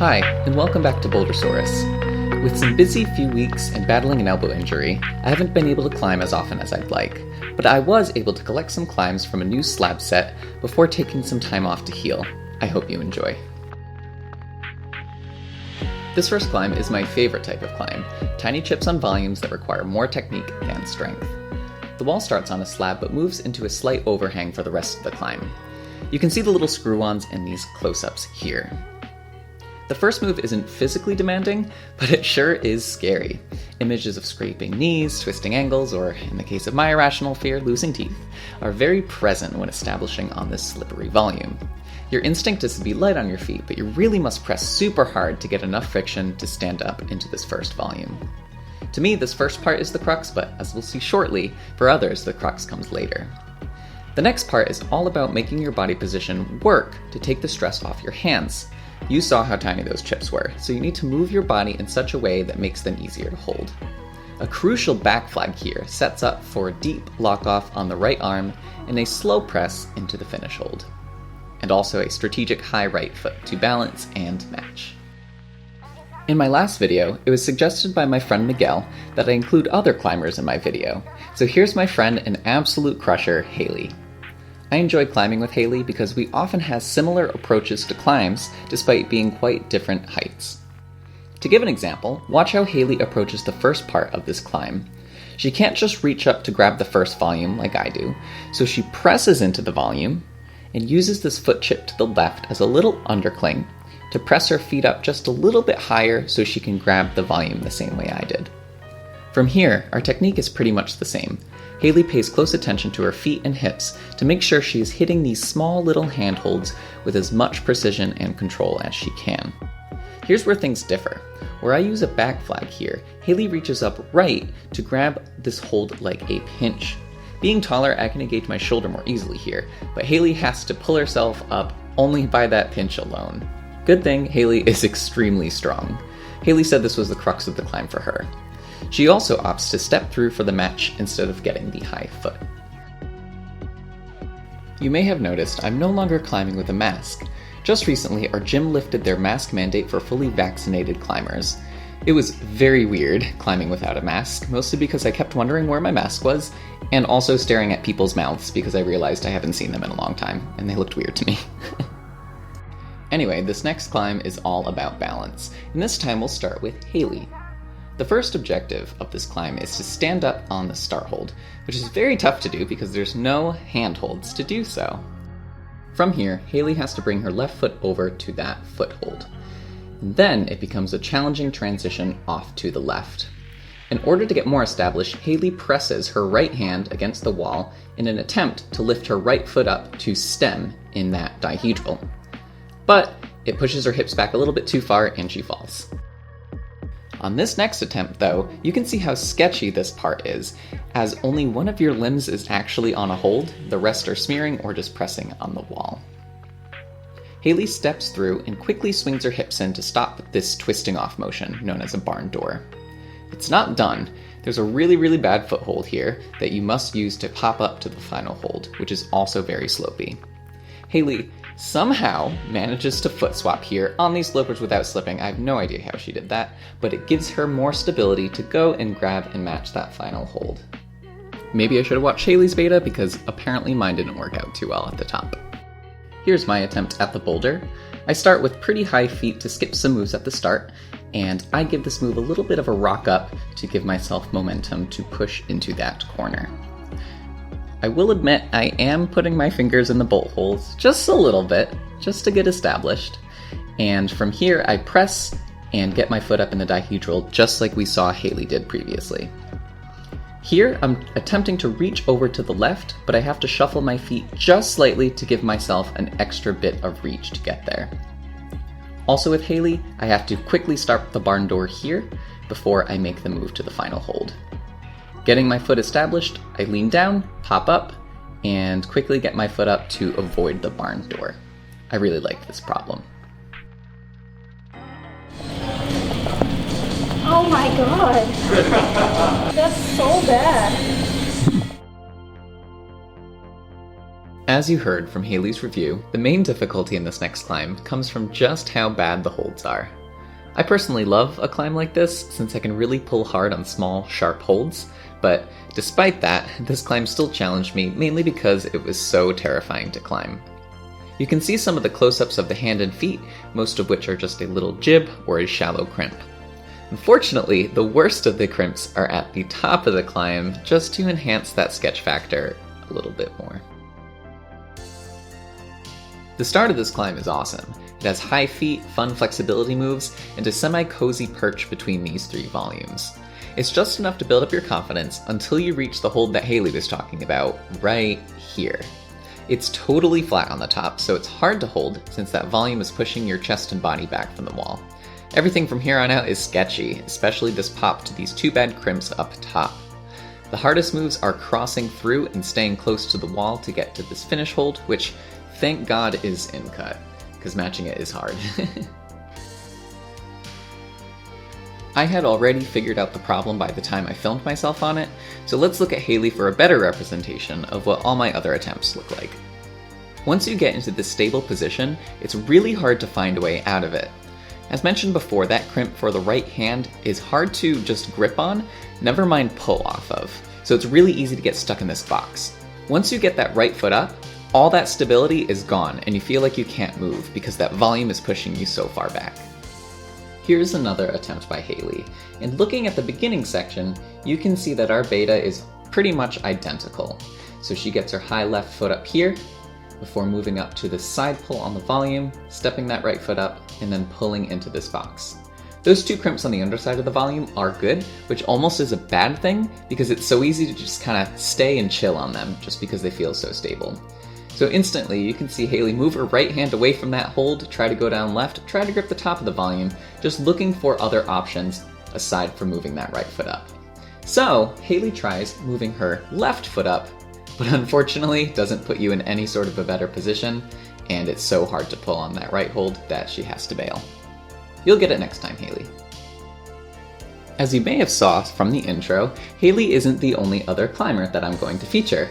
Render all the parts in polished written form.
Hi, and welcome back to Bouldersaurus. With some busy few weeks and battling an elbow injury, I haven't been able to climb as often as I'd like, but I was able to collect some climbs from a new slab set before taking some time off to heal. I hope you enjoy. This first climb is my favorite type of climb, tiny chips on volumes that require more technique than strength. The wall starts on a slab but moves into a slight overhang for the rest of the climb. You can see the little screw-ons in these close-ups here. The first move isn't physically demanding, but it sure is scary. Images of scraping knees, twisting ankles, or in the case of my irrational fear, losing teeth, are very present when establishing on this slippery volume. Your instinct is to be light on your feet, but you really must press super hard to get enough friction to stand up into this first volume. To me, this first part is the crux, but as we'll see shortly, for others, the crux comes later. The next part is all about making your body position work to take the stress off your hands. You saw how tiny those chips were, so you need to move your body in such a way that makes them easier to hold. A crucial back flag here sets up for a deep lock-off on the right arm and a slow press into the finish hold. And also a strategic high right foot to balance and match. In my last video, it was suggested by my friend Miguel that I include other climbers in my video, so here's my friend and absolute crusher, Haley. I enjoy climbing with Haley because we often have similar approaches to climbs despite being quite different heights. To give an example, watch how Haley approaches the first part of this climb. She can't just reach up to grab the first volume like I do, so she presses into the volume and uses this foot chip to the left as a little undercling to press her feet up just a little bit higher so she can grab the volume the same way I did. From here, our technique is pretty much the same. Haley pays close attention to her feet and hips to make sure she is hitting these small little handholds with as much precision and control as she can. Here's where things differ. Where I use a back flag here, Haley reaches up right to grab this hold like a pinch. Being taller, I can engage my shoulder more easily here, but Haley has to pull herself up only by that pinch alone. Good thing Haley is extremely strong. Haley said this was the crux of the climb for her. She also opts to step through for the match instead of getting the high foot. You may have noticed I'm no longer climbing with a mask. Just recently, our gym lifted their mask mandate for fully vaccinated climbers. It was very weird climbing without a mask, mostly because I kept wondering where my mask was, and also staring at people's mouths because I realized I haven't seen them in a long time, and they looked weird to me. Anyway, this next climb is all about balance, and this time we'll start with Haley. The first objective of this climb is to stand up on the start hold, which is very tough to do because there's no handholds to do so. From here, Haley has to bring her left foot over to that foothold. And then it becomes a challenging transition off to the left. In order to get more established, Haley presses her right hand against the wall in an attempt to lift her right foot up to stem in that dihedral. But it pushes her hips back a little bit too far and she falls. On this next attempt, though, you can see how sketchy this part is, as only one of your limbs is actually on a hold, the rest are smearing or just pressing on the wall. Haley steps through and quickly swings her hips in to stop this twisting off motion, known as a barn door. It's not done. There's a really bad foothold here that you must use to pop up to the final hold, which is also very slopey. Haley somehow manages to foot swap here on these slopers without slipping. I have no idea how she did that, but it gives her more stability to go and grab and match that final hold. Maybe I should have watched Haley's beta because apparently mine didn't work out too well at the top. Here's my attempt at the boulder. I start with pretty high feet to skip some moves at the start, and I give this move a little bit of a rock up to give myself momentum to push into that corner. I will admit I am putting my fingers in the bolt holes just a little bit, just to get established. And from here I press and get my foot up in the dihedral just like we saw Haley did previously. Here I'm attempting to reach over to the left, but I have to shuffle my feet just slightly to give myself an extra bit of reach to get there. Also with Haley, I have to quickly start the barn door here before I make the move to the final hold. Getting my foot established, I lean down, pop up, and quickly get my foot up to avoid the barn door. I really like this problem. Oh my god! That's so bad! As you heard from Haley's review, the main difficulty in this next climb comes from just how bad the holds are. I personally love a climb like this since I can really pull hard on small, sharp holds, but despite that, this climb still challenged me mainly because it was so terrifying to climb. You can see some of the close-ups of the hand and feet, most of which are just a little jib or a shallow crimp. Unfortunately, the worst of the crimps are at the top of the climb just to enhance that sketch factor a little bit more. The start of this climb is awesome. It has high feet, fun flexibility moves, and a semi-cozy perch between these 3 volumes. It's just enough to build up your confidence until you reach the hold that Haley was talking about, right here. It's totally flat on the top, so it's hard to hold since that volume is pushing your chest and body back from the wall. Everything from here on out is sketchy, especially this pop to these 2 bad crimps up top. The hardest moves are crossing through and staying close to the wall to get to this finish hold, which thank God is in cut, because matching it is hard. I had already figured out the problem by the time I filmed myself on it, so let's look at Haley for a better representation of what all my other attempts look like. Once you get into this stable position, it's really hard to find a way out of it. As mentioned before, that crimp for the right hand is hard to just grip on, never mind pull off of, so it's really easy to get stuck in this box. Once you get that right foot up, all that stability is gone and you feel like you can't move because that volume is pushing you so far back. Here's another attempt by Haley, and looking at the beginning section, you can see that our beta is pretty much identical. So she gets her high left foot up here, before moving up to the side pull on the volume, stepping that right foot up, and then pulling into this box. Those 2 crimps on the underside of the volume are good, which almost is a bad thing because it's so easy to just kind of stay and chill on them just because they feel so stable. So instantly, you can see Haley move her right hand away from that hold, try to go down left, try to grip the top of the volume, just looking for other options aside from moving that right foot up. So Haley tries moving her left foot up, but unfortunately doesn't put you in any sort of a better position, and it's so hard to pull on that right hold that she has to bail. You'll get it next time, Haley. As you may have saw from the intro, Haley isn't the only other climber that I'm going to feature.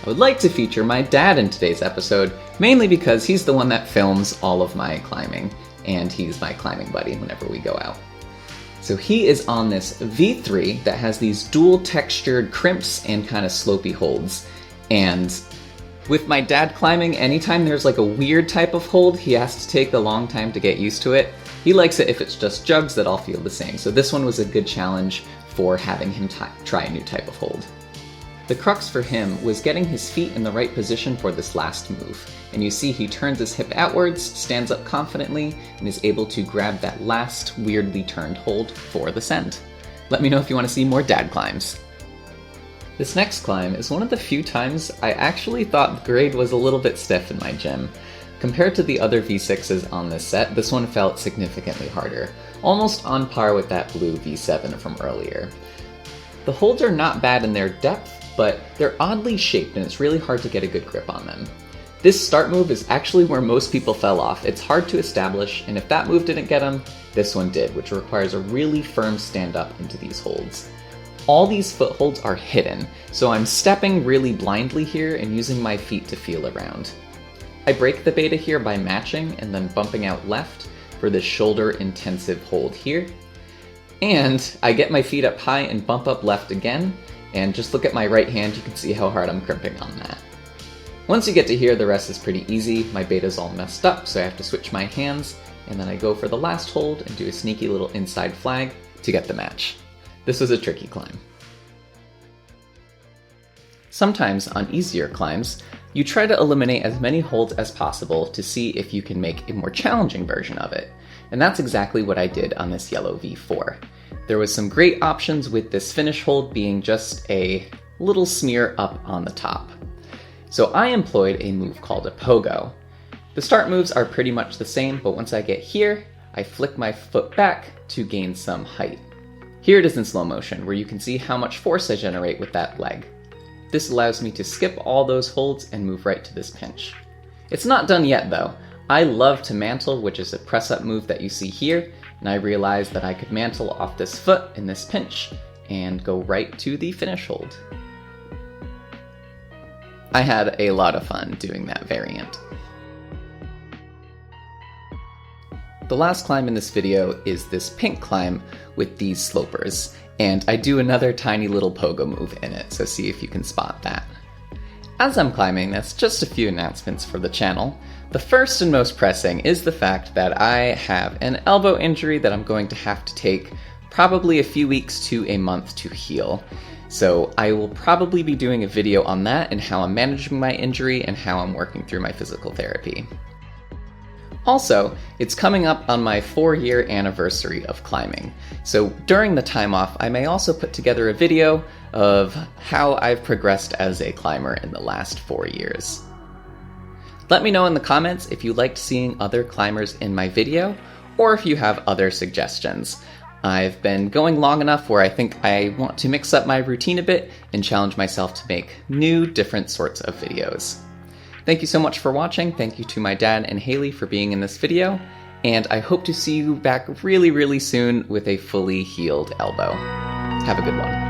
I would like to feature my dad in today's episode, mainly because he's the one that films all of my climbing, and he's my climbing buddy whenever we go out. So he is on this V3 that has these dual textured crimps and kind of slopey holds, and with my dad climbing, anytime there's like a weird type of hold, he has to take a long time to get used to it. He likes it if it's just jugs that all feel the same, so this one was a good challenge for having him try a new type of hold. The crux for him was getting his feet in the right position for this last move, and you see he turns his hip outwards, stands up confidently, and is able to grab that last weirdly turned hold for the send. Let me know if you want to see more dad climbs. This next climb is one of the few times I actually thought the grade was a little bit stiff in my gym. Compared to the other V6s on this set, this one felt significantly harder, almost on par with that blue V7 from earlier. The holds are not bad in their depth, but they're oddly shaped and it's really hard to get a good grip on them. This start move is actually where most people fell off. It's hard to establish, and if that move didn't get them, this one did, which requires a really firm stand up into these holds. All these footholds are hidden, so I'm stepping really blindly here and using my feet to feel around. I break the beta here by matching and then bumping out left for this shoulder intensive hold here. And I get my feet up high and bump up left again, and just look at my right hand, you can see how hard I'm crimping on that. Once you get to here, the rest is pretty easy. My beta's all messed up, so I have to switch my hands, and then I go for the last hold and do a sneaky little inside flag to get the match. This was a tricky climb. Sometimes on easier climbs, you try to eliminate as many holds as possible to see if you can make a more challenging version of it. And that's exactly what I did on this yellow V4. There was some great options with this finish hold being just a little smear up on the top. So I employed a move called a pogo. The start moves are pretty much the same, but once I get here, I flick my foot back to gain some height. Here it is in slow motion, where you can see how much force I generate with that leg. This allows me to skip all those holds and move right to this pinch. It's not done yet though. I love to mantle, which is a press-up move that you see here, and I realized that I could mantle off this foot in this pinch and go right to the finish hold. I had a lot of fun doing that variant. The last climb in this video is this pink climb with these slopers, and I do another tiny little pogo move in it, so see if you can spot that. As I'm climbing this, just a few announcements for the channel. The first and most pressing is the fact that I have an elbow injury that I'm going to have to take probably a few weeks to a month to heal. So I will probably be doing a video on that and how I'm managing my injury and how I'm working through my physical therapy. Also, it's coming up on my 4-year anniversary of climbing, so during the time off I may also put together a video of how I've progressed as a climber in the last 4 years. Let me know in the comments if you liked seeing other climbers in my video, or if you have other suggestions. I've been going long enough where I think I want to mix up my routine a bit and challenge myself to make new, different sorts of videos. Thank you so much for watching, thank you to my dad and Haley for being in this video, and I hope to see you back really, really soon with a fully healed elbow. Have a good one.